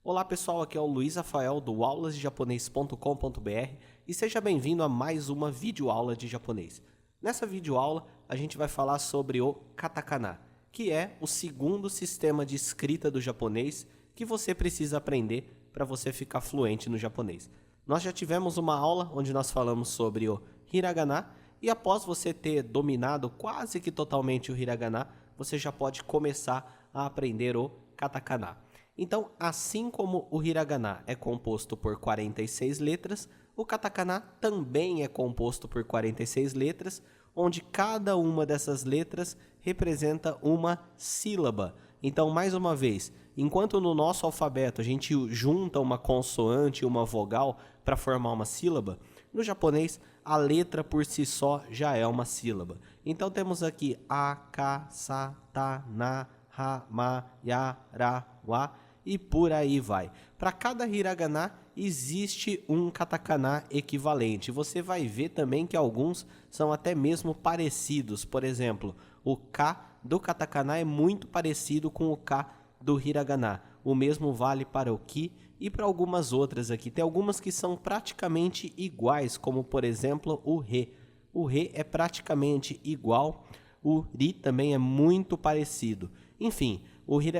Olá pessoal, aqui é o Luiz Rafael do aulasdejaponês.com.br e seja bem-vindo a mais uma videoaula de japonês. Nessa videoaula a gente vai falar sobre o katakana, que é o segundo sistema de escrita do japonês que você precisa aprender para você ficar fluente no japonês. Nós já tivemos uma aula onde nós falamos sobre o hiragana e após você ter dominado quase que totalmente o hiragana, você já pode começar a aprender o katakana. Então, assim como o hiragana é composto por 46 letras, o katakana também é composto por 46 letras, onde cada uma dessas letras representa uma sílaba. Então, mais uma vez, enquanto no nosso alfabeto a gente junta uma consoante e uma vogal para formar uma sílaba, no japonês a letra por si só já é uma sílaba. Então temos aqui a, ka, sa, ta, na, ha, ma, ya, ra, wa e por aí vai. Para cada hiragana existe um katakana equivalente. Você vai ver também que alguns são até mesmo parecidos. Por exemplo, o ka do katakana é muito parecido com o ka do hiragana. O mesmo vale para o ki e para algumas outras aqui. Tem algumas que são praticamente iguais, como por exemplo o re. O re é praticamente igual. O ri também é muito parecido. Enfim,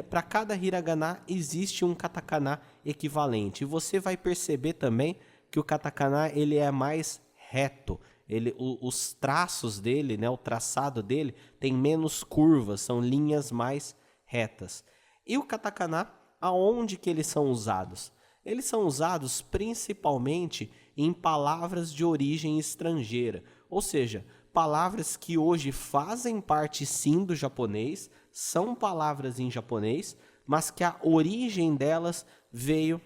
para cada hiragana existe um katakana equivalente. E você vai perceber também que o katakana ele é mais reto. Os traços dele, né, o traçado dele tem menos curvas, são linhas mais retas. E o katakana, aonde que eles são usados? Eles são usados principalmente em palavras de origem estrangeira, ou seja, palavras que hoje fazem parte sim do japonês, são palavras em japonês, mas que a origem delas veio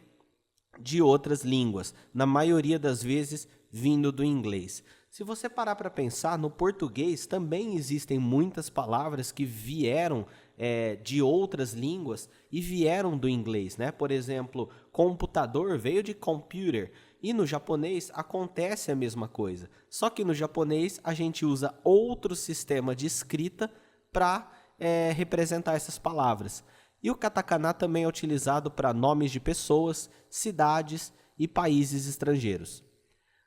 de outras línguas, na maioria das vezes vindo do inglês. Se você parar para pensar, no português também existem muitas palavras que vieram de outras línguas e vieram do inglês, né? Por exemplo, computador veio de computer e no japonês acontece a mesma coisa. Só que no japonês a gente usa outro sistema de escrita para representar essas palavras. E o katakana também é utilizado para nomes de pessoas, cidades e países estrangeiros.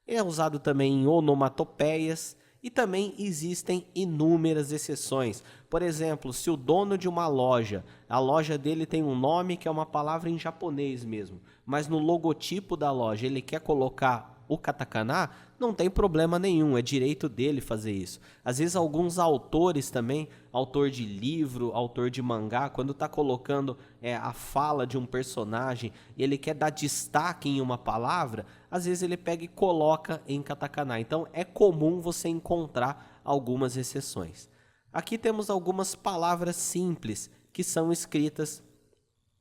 É usado também em onomatopeias e também existem inúmeras exceções. Por exemplo, se o dono de uma loja, a loja dele tem um nome que é uma palavra em japonês mesmo, mas no logotipo da loja ele quer colocar o katakana, não tem problema nenhum, é direito dele fazer isso. Às vezes alguns autores também, autor de livro, autor de mangá, quando está colocando a fala de um personagem e ele quer dar destaque em uma palavra, às vezes ele pega e coloca em katakana. Então é comum você encontrar algumas exceções. Aqui temos algumas palavras simples que são escritas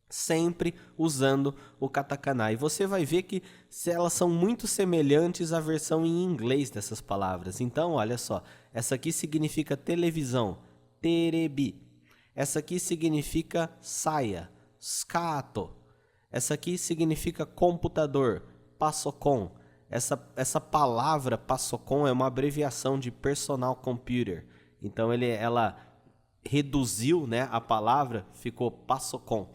sempre usando o katakana. E você vai ver que elas são muito semelhantes à versão em inglês dessas palavras. Então, olha só, essa aqui significa televisão, terebi. Essa aqui significa saia, skato. Essa aqui significa computador, passokon. Essa palavra passokon é uma abreviação de personal computer. Então, ela reduziu, né, a palavra, ficou passokon.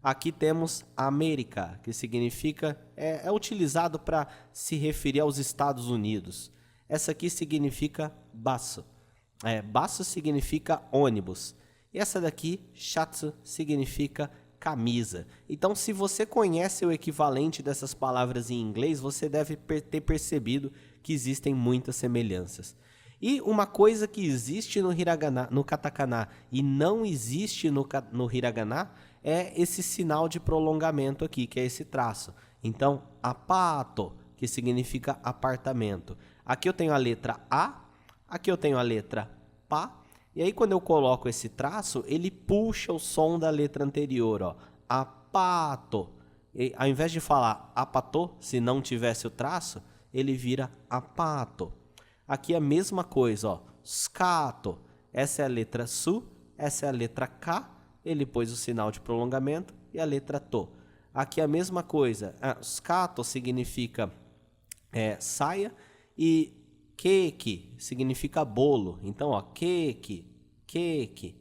Aqui temos América, que significa, é utilizado para se referir aos Estados Unidos. Essa aqui significa baço. Baço significa ônibus. E essa daqui, shatsu, significa camisa. Então, se você conhece o equivalente dessas palavras em inglês, você deve ter percebido que existem muitas semelhanças. E uma coisa que existe no hiragana, no katakana e não existe no hiragana é esse sinal de prolongamento aqui, que é esse traço. Então, apato, que significa apartamento. Aqui eu tenho a letra A, aqui eu tenho a letra PA, e aí quando eu coloco esse traço, ele puxa o som da letra anterior, ó, apato. E, ao invés de falar apato, se não tivesse o traço, ele vira apato. Aqui é a mesma coisa, ó, skato. Essa é a letra su, essa é a letra K, ele pôs o sinal de prolongamento e a letra to. Aqui é a mesma coisa, skato significa saia e keiki significa bolo. Então, ó, keiki, keiki.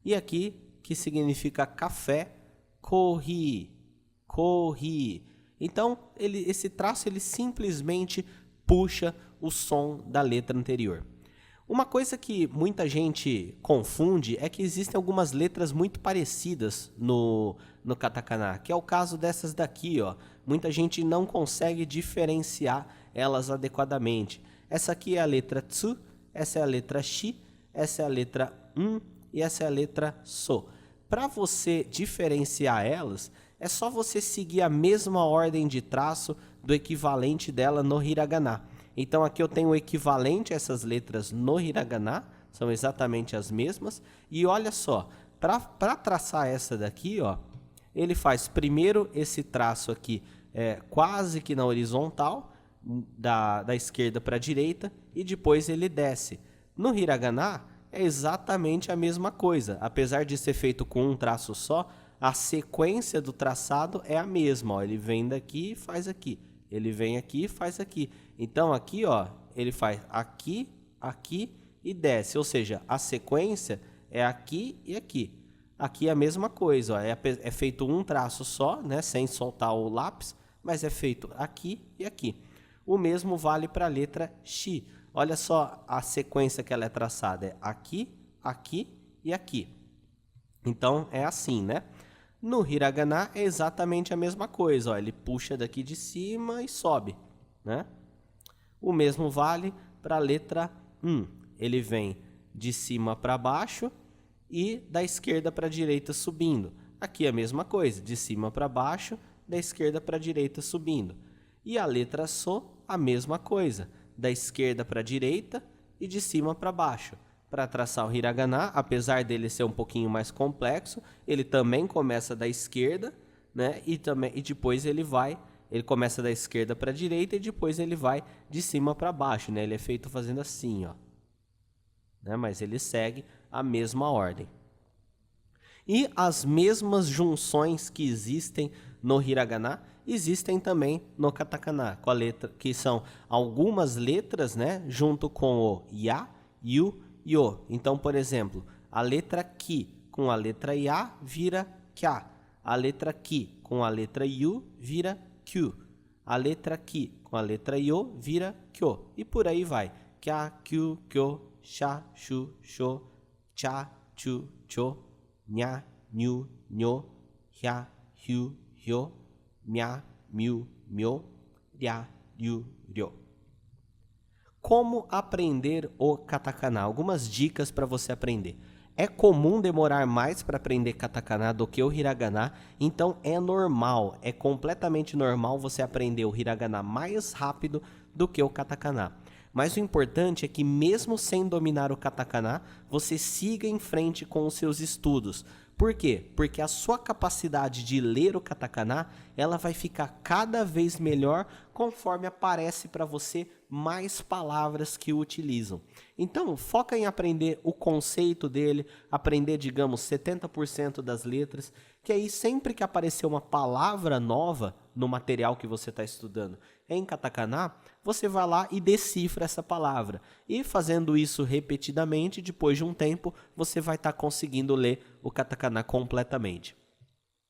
E aqui, que significa café, kohi, corri. Então, esse traço ele simplesmente puxa o som da letra anterior. Uma coisa que muita gente confunde é que existem algumas letras muito parecidas no katakana, que é o caso dessas daqui, ó. Muita gente não consegue diferenciar elas adequadamente. Essa aqui é a letra tsu, essa é a letra shi, essa é a letra e essa é a letra so. Para você diferenciar elas, é só você seguir a mesma ordem de traço do equivalente dela no hiragana. Então aqui eu tenho o equivalente a essas letras no hiragana, são exatamente as mesmas. E olha só, para traçar essa daqui, ó, ele faz primeiro esse traço aqui quase que na horizontal, da esquerda para a direita, e depois ele desce. No hiragana é exatamente a mesma coisa, apesar de ser feito com um traço só, a sequência do traçado é a mesma, ó. Ele vem daqui e faz aqui. Ele vem aqui e faz aqui. Então aqui, ó, ele faz aqui, aqui e desce. Ou seja, a sequência é aqui e aqui. Aqui é a mesma coisa, ó. É feito um traço só, né, sem soltar o lápis, mas é feito aqui e aqui. O mesmo vale para a letra Shi. Olha só a sequência que ela é traçada. É aqui, aqui e aqui. Então é assim, né? No hiragana é exatamente a mesma coisa, ó, ele puxa daqui de cima e sobe, né? O mesmo vale para a letra ele vem de cima para baixo e da esquerda para a direita subindo. Aqui é a mesma coisa, de cima para baixo, da esquerda para a direita subindo. E a letra So, a mesma coisa, da esquerda para a direita e de cima para baixo. Para traçar o hiragana, apesar dele ser um pouquinho mais complexo, ele também começa da esquerda, né? E depois ele começa da esquerda para a direita e depois ele vai de cima para baixo, né? Ele é feito fazendo assim, ó, né? Mas ele segue a mesma ordem. E as mesmas junções que existem no hiragana existem também no katakana, com a letra, que são algumas letras, né? Junto com o ya, yu, yo. Então, por exemplo, a letra ki com a letra ya vira kya. A letra ki com a letra yu vira kyu. A letra ki com a letra yo vira kyo. E por aí vai. Kya, kyu, kyo, sha, shu, sho, cha, chu, cho, nya, nyu, nyo, hya, hyu, hyo, mya, myu, myo, rya, ryu, ryo. Como aprender o katakana? Algumas dicas para você aprender. É comum demorar mais para aprender katakana do que o hiragana, então é normal, é completamente normal você aprender o hiragana mais rápido do que o katakana. Mas o importante é que mesmo sem dominar o katakana, você siga em frente com os seus estudos. Por quê? Porque a sua capacidade de ler o katakana, ela vai ficar cada vez melhor conforme aparece para você mais palavras que o utilizam. Então, foca em aprender o conceito dele, aprender, digamos, 70% das letras, que aí sempre que aparecer uma palavra nova no material que você está estudando em katakana, você vai lá e decifra essa palavra. E fazendo isso repetidamente, depois de um tempo, você vai estar conseguindo ler o katakana completamente.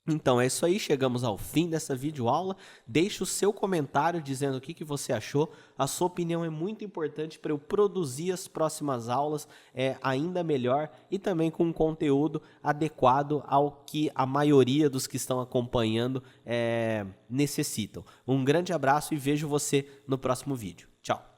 Então é isso aí, chegamos ao fim dessa videoaula. Deixe o seu comentário dizendo o que você achou. A sua opinião é muito importante para eu produzir as próximas aulas ainda melhor e também com um conteúdo adequado ao que a maioria dos que estão acompanhando necessitam. Um grande abraço e vejo você no próximo vídeo. Tchau!